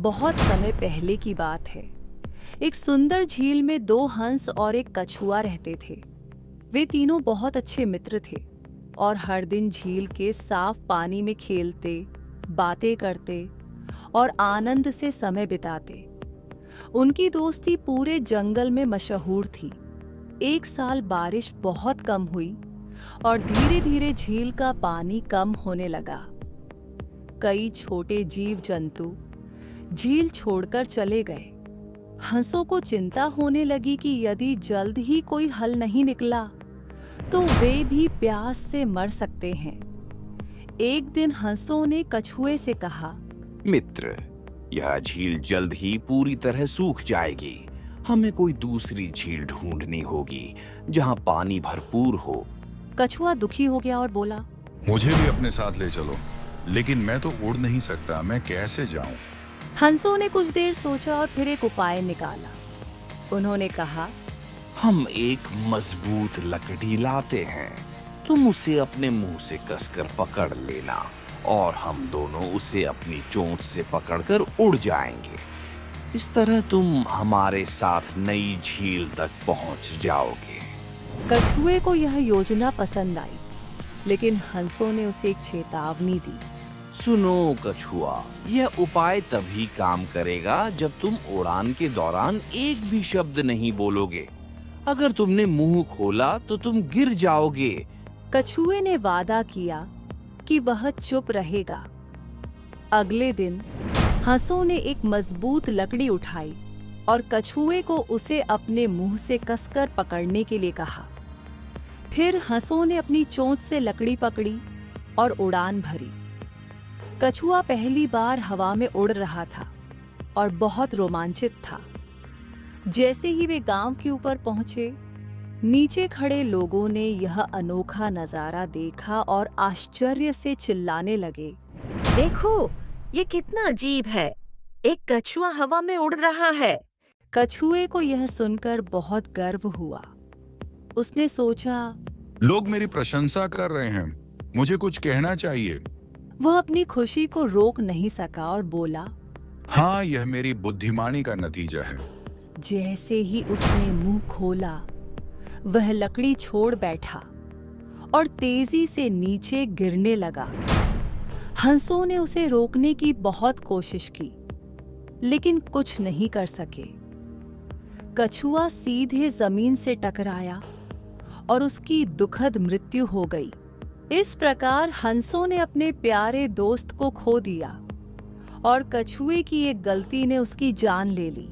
बहुत समय पहले की बात है। एक सुंदर झील में दो हंस और एक कछुआ रहते थे। वे तीनों बहुत अच्छे मित्र थे और हर दिन झील के साफ पानी में खेलते, बातें करते और आनंद से समय बिताते। उनकी दोस्ती पूरे जंगल में मशहूर थी। एक साल बारिश बहुत कम हुई और धीरे धीरे झील का पानी कम होने लगा। कई छोटे जीव जंतु झील छोड़कर चले गए। हंसों को चिंता होने लगी कि यदि जल्द ही कोई हल नहीं निकला तो वे भी प्यास से मर सकते हैं। एक दिन हंसों ने कछुए से कहा, मित्र, यह झील जल्द ही पूरी तरह सूख जाएगी। हमें कोई दूसरी झील ढूंढनी होगी जहां पानी भरपूर हो। कछुआ दुखी हो गया और बोला, मुझे भी अपने साथ ले चलो, लेकिन मैं तो उड़ नहीं सकता, मैं कैसे जाऊं? हंसों ने कुछ देर सोचा और फिर एक उपाय निकाला। उन्होंने कहा, हम एक मजबूत लकड़ी लाते हैं। तुम उसे अपने मुंह से कसकर पकड़ लेना और हम दोनों उसे अपनी चोंच से पकड़कर उड़ जाएंगे। इस तरह तुम हमारे साथ नई झील तक पहुंच जाओगे। कछुए को यह योजना पसंद आई, लेकिन हंसों ने उसे एक चेतावनी दी। सुनो कछुआ, यह उपाय तभी काम करेगा जब तुम उड़ान के दौरान एक भी शब्द नहीं बोलोगे। अगर तुमने मुंह खोला तो तुम गिर जाओगे। कछुए ने वादा किया कि वह चुप रहेगा। अगले दिन हंसों ने एक मजबूत लकड़ी उठाई और कछुए को उसे अपने मुंह से कसकर पकड़ने के लिए कहा। फिर हंसों ने अपनी चोंच से लकड़ी पकड़ी और उड़ान भरी। कछुआ पहली बार हवा में उड़ रहा था और बहुत रोमांचित था। जैसे ही वे गांव के ऊपर पहुंचे, नीचे खड़े लोगों ने यह अनोखा नजारा देखा और आश्चर्य से चिल्लाने लगे, देखो, ये कितना अजीब है। एक कछुआ हवा में उड़ रहा है। कछुए को यह सुनकर बहुत गर्व हुआ। उसने सोचा, लोग मेरी प्रशंसा कर रहे हैं, मुझे कुछ कहना चाहिए। वह अपनी खुशी को रोक नहीं सका और बोला, हाँ, यह मेरी बुद्धिमानी का नतीजा है। जैसे ही उसने मुंह खोला, वह लकड़ी छोड़ बैठा और तेजी से नीचे गिरने लगा। हंसों ने उसे रोकने की बहुत कोशिश की, लेकिन कुछ नहीं कर सके। कछुआ सीधे जमीन से टकराया और उसकी दुखद मृत्यु हो गई। इस प्रकार हंसों ने अपने प्यारे दोस्त को खो दिया और कछुए की एक गलती ने उसकी जान ले ली।